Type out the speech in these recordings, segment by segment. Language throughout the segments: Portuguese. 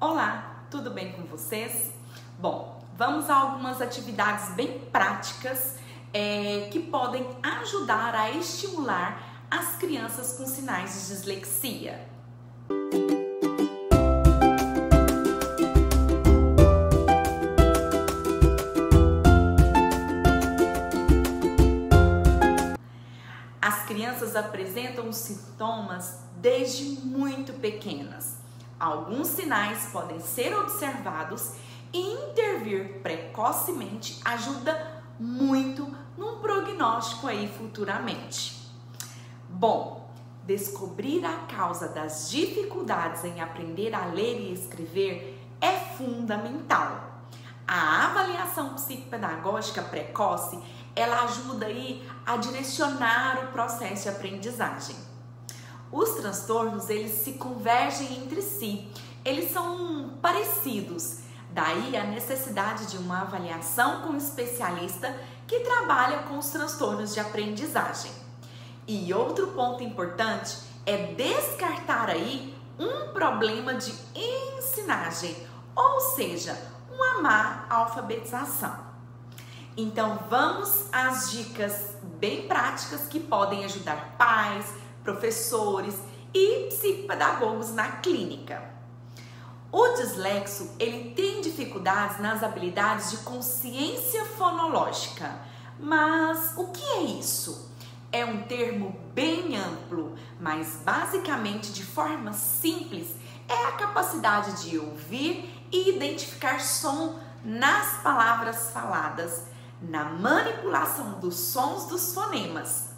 Olá, tudo bem com vocês? Bom, vamos a algumas atividades bem práticas que podem ajudar a estimular as crianças com sinais de dislexia. As crianças apresentam os sintomas desde muito pequenas. Alguns sinais podem ser observados e intervir precocemente ajuda muito num prognóstico aí futuramente. Bom, descobrir a causa das dificuldades em aprender a ler e escrever é fundamental. A avaliação psicopedagógica precoce, ela ajuda aí a direcionar o processo de aprendizagem. Os transtornos, eles se convergem entre si, eles são parecidos, daí a necessidade de uma avaliação com um especialista que trabalha com os transtornos de aprendizagem. E outro ponto importante é descartar aí um problema de ensinagem, ou seja, uma má alfabetização. Então vamos às dicas bem práticas que podem ajudar pais, professores e psicopedagogos na clínica. O dislexo, ele tem dificuldades nas habilidades de consciência fonológica. Mas o que é isso? É um termo bem amplo, mas basicamente, de forma simples, é a capacidade de ouvir e identificar som nas palavras faladas, na manipulação dos sons dos fonemas.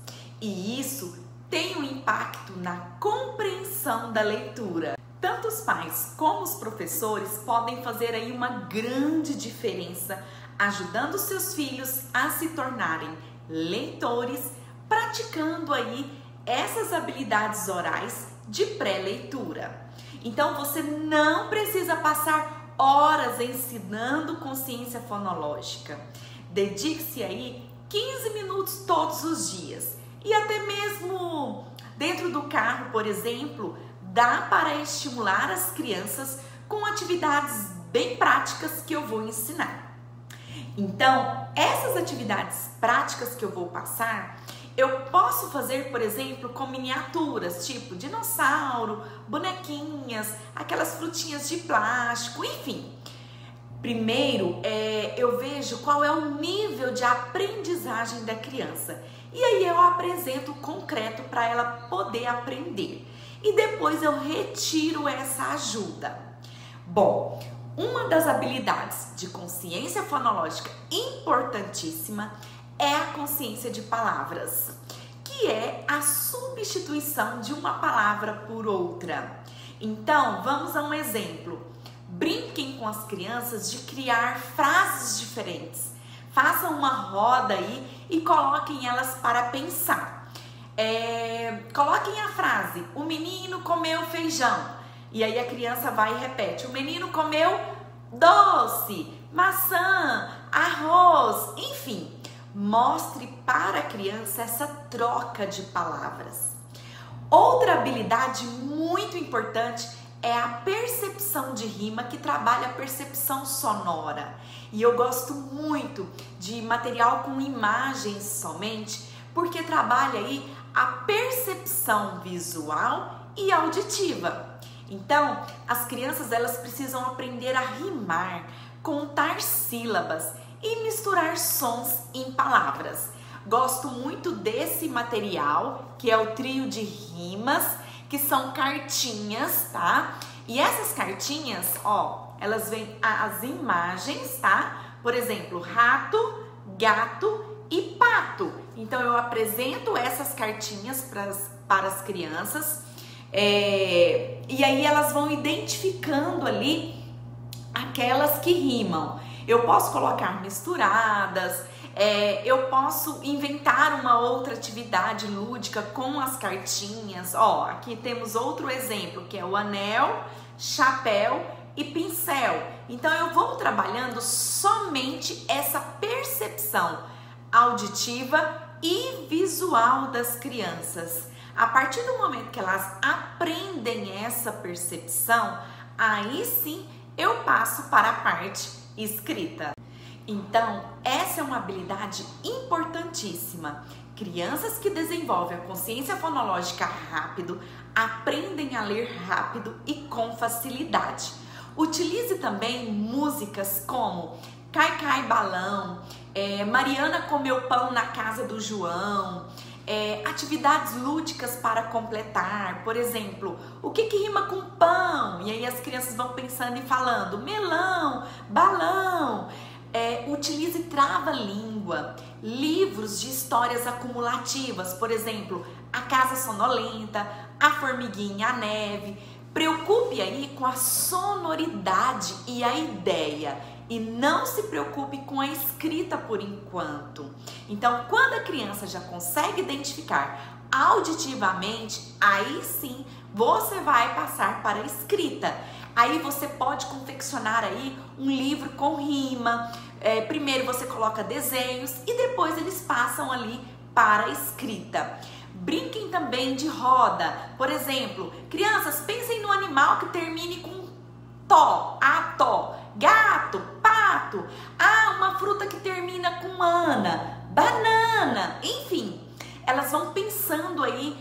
E isso tem um impacto na compreensão da leitura. Tanto os pais como os professores podem fazer aí uma grande diferença, ajudando seus filhos a se tornarem leitores, praticando aí essas habilidades orais de pré-leitura. Então você não precisa passar horas ensinando consciência fonológica. Dedique-se aí 15 minutos todos os dias. E até mesmo dentro do carro, por exemplo, dá para estimular as crianças com atividades bem práticas que eu vou ensinar. Então, essas atividades práticas que eu vou passar, eu posso fazer, por exemplo, com miniaturas, tipo dinossauro, bonequinhas, aquelas frutinhas de plástico, enfim. Primeiro, eu vejo qual é o nível de aprendizagem da criança. E aí eu apresento o concreto para ela poder aprender. E depois eu retiro essa ajuda. Bom, uma das habilidades de consciência fonológica importantíssima é a consciência de palavras, que é a substituição de uma palavra por outra. Então, vamos a um exemplo. Brinquem com as crianças de criar frases diferentes. Façam uma roda aí e coloquem elas para pensar. Coloquem a frase: o menino comeu feijão. E aí a criança vai e repete: o menino comeu doce, maçã, arroz, enfim. Mostre para a criança essa troca de palavras. Outra habilidade muito importante é a percepção de rima, que trabalha a percepção sonora. E eu gosto muito de material com imagens somente, porque trabalha aí a percepção visual e auditiva. Então, as crianças, elas precisam aprender a rimar, contar sílabas e misturar sons em palavras. Gosto muito desse material, que é o trio de rimas, que são cartinhas, tá? E essas cartinhas, ó, elas vêm as imagens, tá? Por exemplo, rato, gato e pato. Então eu apresento essas cartinhas para as crianças e aí elas vão identificando ali aquelas que rimam. Eu posso colocar misturadas, eu posso inventar uma outra atividade lúdica com as cartinhas. Ó, aqui temos outro exemplo, que é o anel, chapéu e pincel. Então eu vou trabalhando somente essa percepção auditiva e visual das crianças. A partir do momento que elas aprendem essa percepção, aí sim eu passo para a parte escrita. Então, essa é uma habilidade importantíssima. Crianças que desenvolvem a consciência fonológica rápido aprendem a ler rápido e com facilidade. Utilize também músicas como Cai Cai Balão, Mariana comeu pão na casa do João, atividades lúdicas para completar, por exemplo, o que rima com pão? E aí as crianças vão pensando e falando melão, balão. Utilize trava-língua, livros de histórias acumulativas, por exemplo, A Casa Sonolenta, A Formiguinha, a Neve. Preocupe aí com a sonoridade e a ideia e não se preocupe com a escrita por enquanto. Então, quando a criança já consegue identificar auditivamente, aí sim você vai passar para a escrita. Aí você pode confeccionar aí um livro com rima. Primeiro você coloca desenhos e depois eles passam ali para a escrita. Brinquem também de roda. Por exemplo, crianças, pensem no animal que termine com tó, ató. Gato, pato. Uma fruta que termina com ana, banana. Enfim, elas vão pensando aí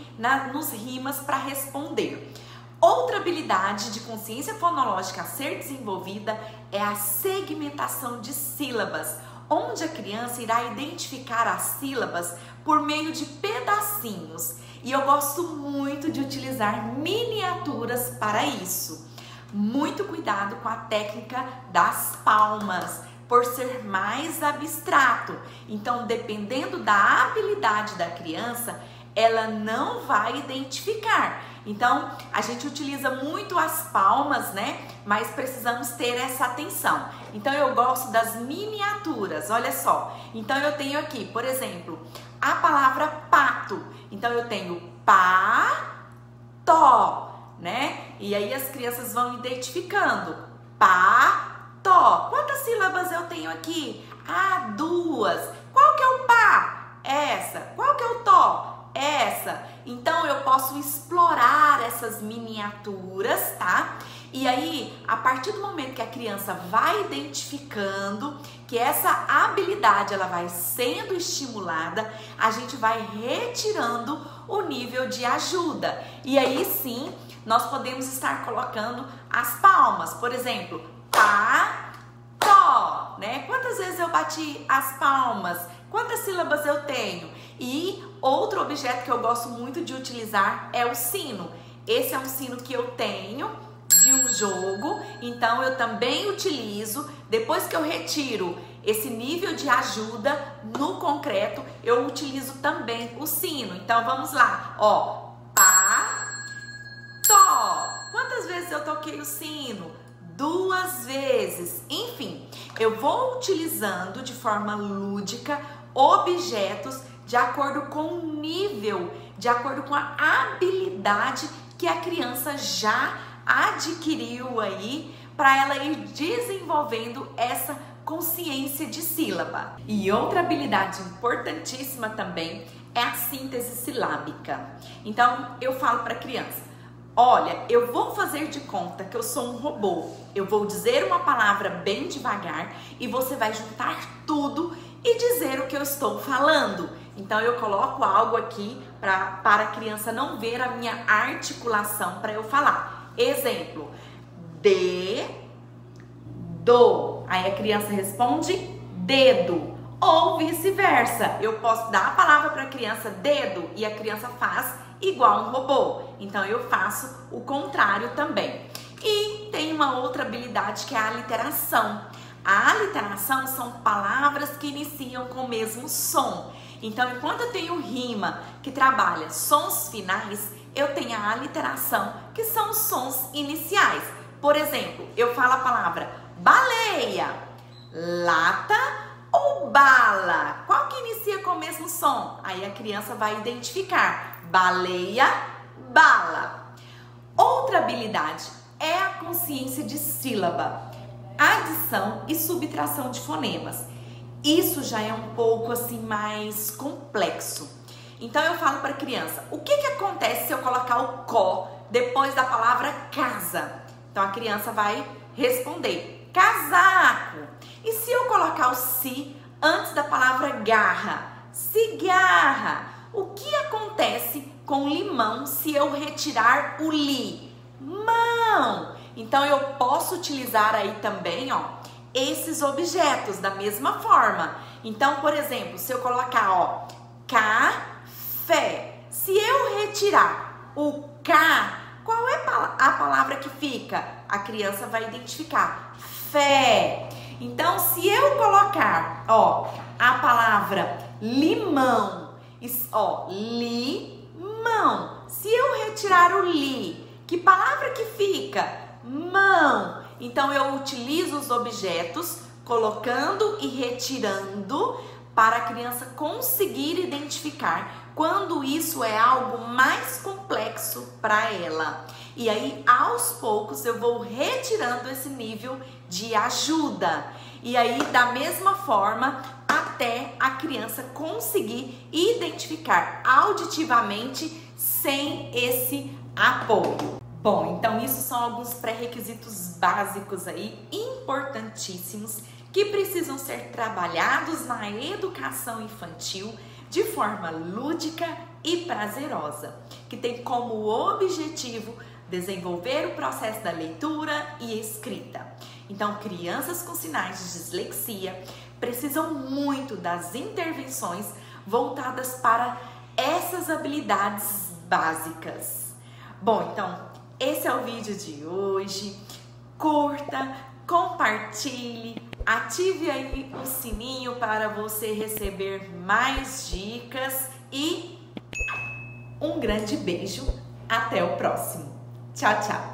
nos rimas para responder. Outra habilidade de consciência fonológica a ser desenvolvida é a segmentação de sílabas, onde a criança irá identificar as sílabas por meio de pedacinhos. E eu gosto muito de utilizar miniaturas para isso. Muito cuidado com a técnica das palmas, por ser mais abstrato. Então, dependendo da habilidade da criança, ela não vai identificar. Então, a gente utiliza muito as palmas, né? Mas precisamos ter essa atenção. Então, eu gosto das miniaturas, olha só. Então, eu tenho aqui, por exemplo, a palavra pato. Então, eu tenho pá-tó, né? E aí as crianças vão identificando. Pá-tó. Quantas sílabas eu tenho aqui? 2. Qual que é o pá? Essa. Qual que é o tó? Essa. Então eu posso explorar essas miniaturas, tá? E aí, a partir do momento que a criança vai identificando que essa habilidade ela vai sendo estimulada, a gente vai retirando o nível de ajuda. E aí sim, nós podemos estar colocando as palmas. Por exemplo, pá, tó, né? Quantas vezes eu bati as palmas? Quantas sílabas eu tenho? E outro objeto que eu gosto muito de utilizar é o sino. Esse é um sino que eu tenho de um jogo, então eu também utilizo. Depois que eu retiro esse nível de ajuda no concreto, eu utilizo também o sino. Então vamos lá, ó, pá, tó. Quantas vezes eu toquei o sino? 2 vezes. Enfim, eu vou utilizando de forma lúdica objetos de acordo com o nível, de acordo com a habilidade que a criança já adquiriu aí, para ela ir desenvolvendo essa consciência de sílaba. E outra habilidade importantíssima também é a síntese silábica. Então eu falo para a criança: olha, eu vou fazer de conta que eu sou um robô. Eu vou dizer uma palavra bem devagar e você vai juntar tudo e dizer o que eu estou falando. Então eu coloco algo aqui para a criança não ver a minha articulação para eu falar. Exemplo: de, do. Aí a criança responde dedo. Ou vice-versa. Eu posso dar a palavra para a criança dedo e a criança faz igual um robô. Então eu faço o contrário também. E tem uma outra habilidade que é a aliteração. A aliteração são palavras que iniciam com o mesmo som. Então, enquanto eu tenho rima que trabalha sons finais, eu tenho a aliteração, que são os sons iniciais. Por exemplo, eu falo a palavra baleia, lata ou bala. Qual que inicia com o mesmo som? Aí a criança vai identificar: baleia, bala. Outra habilidade é a consciência de sílaba, adição e subtração de fonemas. Isso já é um pouco assim mais complexo. Então eu falo para a criança: o que acontece se eu colocar o có depois da palavra casa? Então a criança vai responder casaco. E se eu colocar o se antes da palavra garra? Cigarra. O que acontece com limão se eu retirar o li? Mão. Então eu posso utilizar aí também, ó, esses objetos da mesma forma. Então, por exemplo, se eu colocar, ó, café, se eu retirar o ca, qual é a palavra que fica? A criança vai identificar fé. Então, se eu colocar, ó, a palavra limão, ó, limão. Se eu retirar o li, que palavra que fica? Mão. Então, eu utilizo os objetos colocando e retirando para a criança conseguir identificar quando isso é algo mais complexo para ela. E aí, aos poucos, eu vou retirando esse nível de ajuda. E aí, da mesma forma, até a criança conseguir identificar auditivamente sem esse apoio. Bom, então isso são alguns pré-requisitos básicos aí, importantíssimos, que precisam ser trabalhados na educação infantil de forma lúdica e prazerosa, que tem como objetivo desenvolver o processo da leitura e escrita. Então, crianças com sinais de dislexia precisam muito das intervenções voltadas para essas habilidades básicas. Bom, então, esse é o vídeo de hoje. Curta, compartilhe, ative aí o sininho para você receber mais dicas e um grande beijo. Até o próximo. Tchau, tchau.